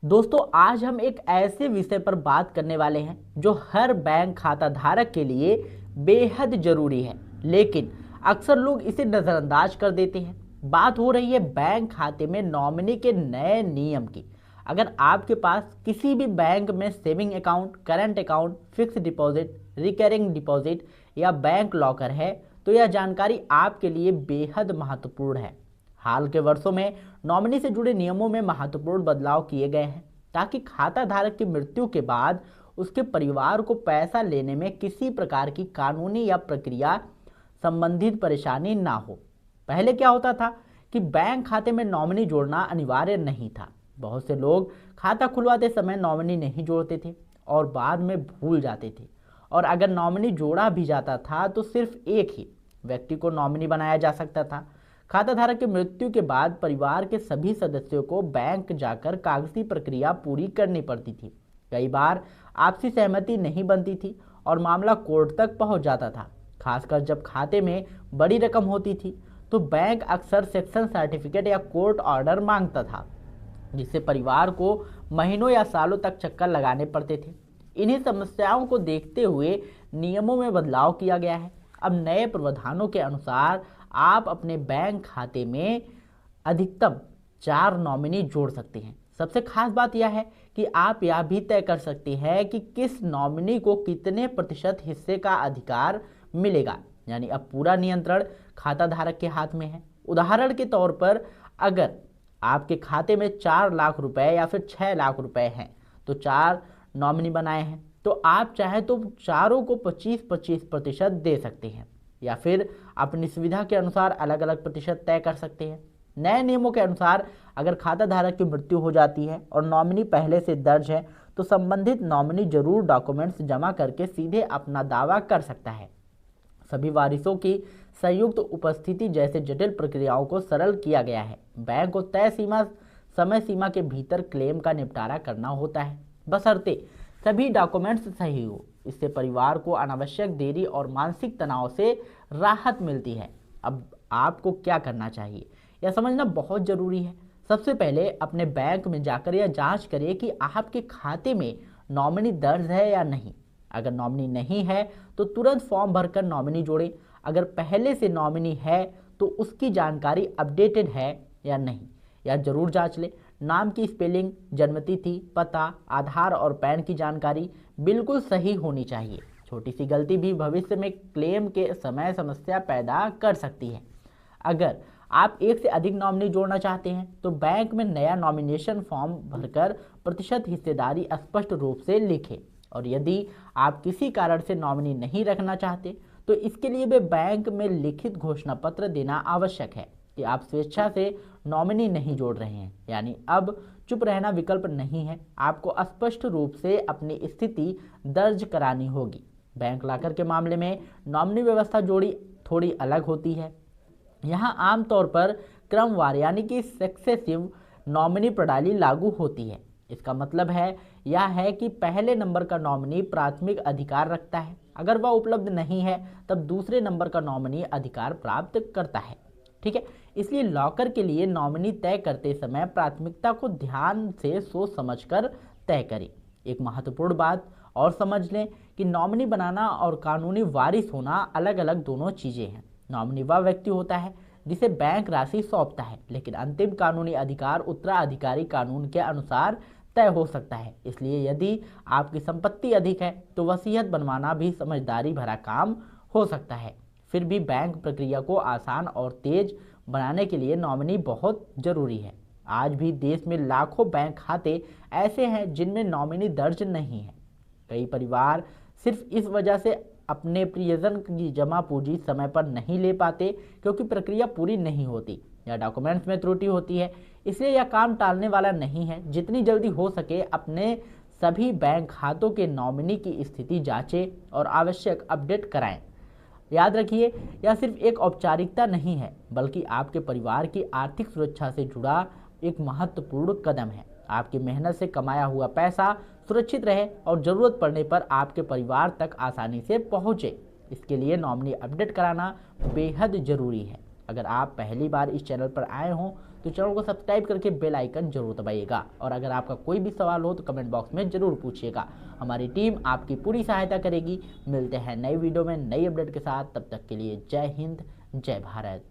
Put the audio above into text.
दोस्तों, आज हम एक ऐसे विषय पर बात करने वाले हैं जो हर बैंक खाता धारक के लिए बेहद जरूरी है, लेकिन अक्सर लोग इसे नज़रअंदाज कर देते हैं। बात हो रही है बैंक खाते में नॉमिनी के नए नियम की। अगर आपके पास किसी भी बैंक में saving account, current account, fix deposit, recurring deposit या बैंक लॉकर है, तो यह जानकारी आपके लिए बेहद महत्वपूर्ण है। हाल के वर्षों में नॉमिनी से जुड़े नियमों में महत्वपूर्ण बदलाव किए गए हैं ताकि खाता धारक की मृत्यु के बाद उसके परिवार को पैसा लेने में किसी प्रकार की कानूनी या प्रक्रिया संबंधित परेशानी ना हो। पहले क्या होता था कि बैंक खाते में नॉमिनी जोड़ना अनिवार्य नहीं था। बहुत से लोग खाता खुलवाते समय नॉमिनी नहीं जोड़ते थे और बाद में भूल जाते थे, और अगर नॉमिनी जोड़ा भी जाता था तो सिर्फ एक ही व्यक्ति को नॉमिनी बनाया जा सकता था। खाता धारक की मृत्यु के बाद परिवार के सभी सदस्यों को बैंक जाकर कागजी प्रक्रिया पूरी करनी पड़ती थी। कई बार आपसी सहमति नहीं बनती थी और मामला कोर्ट तक पहुंच जाता था। खासकर जब खाते में बड़ी रकम होती थी तो बैंक अक्सर सेक्शन सर्टिफिकेट या कोर्ट ऑर्डर मांगता था, जिससे परिवार को महीनों या सालों तक चक्कर लगाने पड़ते थे। इन्हीं समस्याओं को देखते हुए नियमों में बदलाव किया गया है। अब नए प्रावधानों के अनुसार आप अपने बैंक खाते में अधिकतम 4 नॉमिनी जोड़ सकते हैं। सबसे खास बात यह है कि आप यह भी तय कर सकते हैं कि किस नॉमिनी को कितने प्रतिशत हिस्से का अधिकार मिलेगा, यानी अब पूरा नियंत्रण खाता धारक के हाथ में है। उदाहरण के तौर पर, अगर आपके खाते में 4 लाख रुपए या फिर 6 लाख रुपए हैं, तो 4 नॉमिनी बनाए हैं, तो आप चाहे तो चारों को 25-25% दे सकते हैं या फिर अपनी सुविधा के अनुसार अलग अलग प्रतिशत तय कर सकते हैं। नए नियमों के अनुसार अगर खाता धारक की मृत्यु हो जाती है और नॉमिनी पहले से दर्ज है, तो संबंधित नॉमिनी जरूर डॉक्यूमेंट्स जमा करके सीधे अपना दावा कर सकता है। सभी वारिसों की संयुक्त उपस्थिति जैसे जटिल प्रक्रियाओं को सरल किया गया है। बैंक को तय समय सीमा के भीतर क्लेम का निपटारा करना होता है, बशर्ते सभी डॉक्यूमेंट्स सही हो। इससे परिवार को अनावश्यक देरी और मानसिक तनाव से राहत मिलती है। अब आपको क्या करना चाहिए, यह समझना बहुत जरूरी है। सबसे पहले अपने बैंक में जाकर यह जांच करिए कि आपके खाते में नॉमिनी दर्ज है या नहीं। अगर नॉमिनी नहीं है तो तुरंत फॉर्म भरकर नॉमिनी जोड़ें। अगर पहले से नॉमिनी है तो उसकी जानकारी अपडेटेड है या नहीं, यह जरूर जांच लें। नाम की स्पेलिंग, जन्मतिथि, पता, आधार और पैन की जानकारी बिल्कुल सही होनी चाहिए। छोटी सी गलती भी भविष्य में क्लेम के समय समस्या पैदा कर सकती है। अगर आप एक से अधिक नॉमिनी जोड़ना चाहते हैं तो बैंक में नया नॉमिनेशन फॉर्म भरकर प्रतिशत हिस्सेदारी स्पष्ट रूप से लिखें, और यदि आप किसी कारण से नॉमिनी नहीं रखना चाहते तो इसके लिए भी बैंक में लिखित घोषणा पत्र देना आवश्यक है कि आप स्वेच्छा से नॉमिनी नहीं जोड़ रहे हैं, यानी अब चुप रहना विकल्प नहीं है। आपको स्पष्ट रूप से अपनी स्थिति दर्ज करानी होगी। बैंक लॉकर के मामले में नॉमिनी व्यवस्था जोड़ी थोड़ी अलग होती है। यहाँ आमतौर पर क्रमवार यानी कि सक्सेसिव नॉमिनी प्रणाली लागू होती है। इसका मतलब है यह है कि पहले नंबर का नॉमिनी प्राथमिक अधिकार रखता है। अगर वह उपलब्ध नहीं है तब दूसरे नंबर का नॉमिनी अधिकार प्राप्त करता है। ठीक है, इसलिए लॉकर के लिए नॉमिनी तय करते समय प्राथमिकता को ध्यान से सोच समझकर तय करें। एक महत्वपूर्ण बात और समझ लें कि नॉमिनी बनाना और कानूनी वारिस होना अलग अलग दोनों चीज़ें हैं। नॉमिनी वह व्यक्ति होता है जिसे बैंक राशि सौंपता है, लेकिन अंतिम कानूनी अधिकार उत्तराधिकारी कानून के अनुसार तय हो सकता है। इसलिए यदि आपकी संपत्ति अधिक है तो वसीयत बनवाना भी समझदारी भरा काम हो सकता है। फिर भी बैंक प्रक्रिया को आसान और तेज बनाने के लिए नॉमिनी बहुत जरूरी है। आज भी देश में लाखों बैंक खाते ऐसे हैं जिनमें नॉमिनी दर्ज नहीं है। कई परिवार सिर्फ इस वजह से अपने प्रियजन की जमा पूंजी समय पर नहीं ले पाते क्योंकि प्रक्रिया पूरी नहीं होती या डॉक्यूमेंट्स में त्रुटि होती है। इसलिए यह काम टालने वाला नहीं है। जितनी जल्दी हो सके अपने सभी बैंक खातों के नॉमिनी की स्थिति जांचें और आवश्यक अपडेट कराएं। याद रखिए, यह सिर्फ एक औपचारिकता नहीं है बल्कि आपके परिवार की आर्थिक सुरक्षा से जुड़ा एक महत्वपूर्ण कदम है। आपकी मेहनत से कमाया हुआ पैसा सुरक्षित रहे और ज़रूरत पड़ने पर आपके परिवार तक आसानी से पहुंचे। इसके लिए नॉमिनी अपडेट कराना बेहद ज़रूरी है। अगर आप पहली बार इस चैनल पर आए हों तो चैनल को सब्सक्राइब करके बेल आइकन जरूर दबाइएगा। और अगर आपका कोई भी सवाल हो तो कमेंट बॉक्स में जरूर पूछिएगा, हमारी टीम आपकी पूरी सहायता करेगी। मिलते हैं नई वीडियो में नई अपडेट के साथ, तब तक के लिए जय हिंद, जय भारत।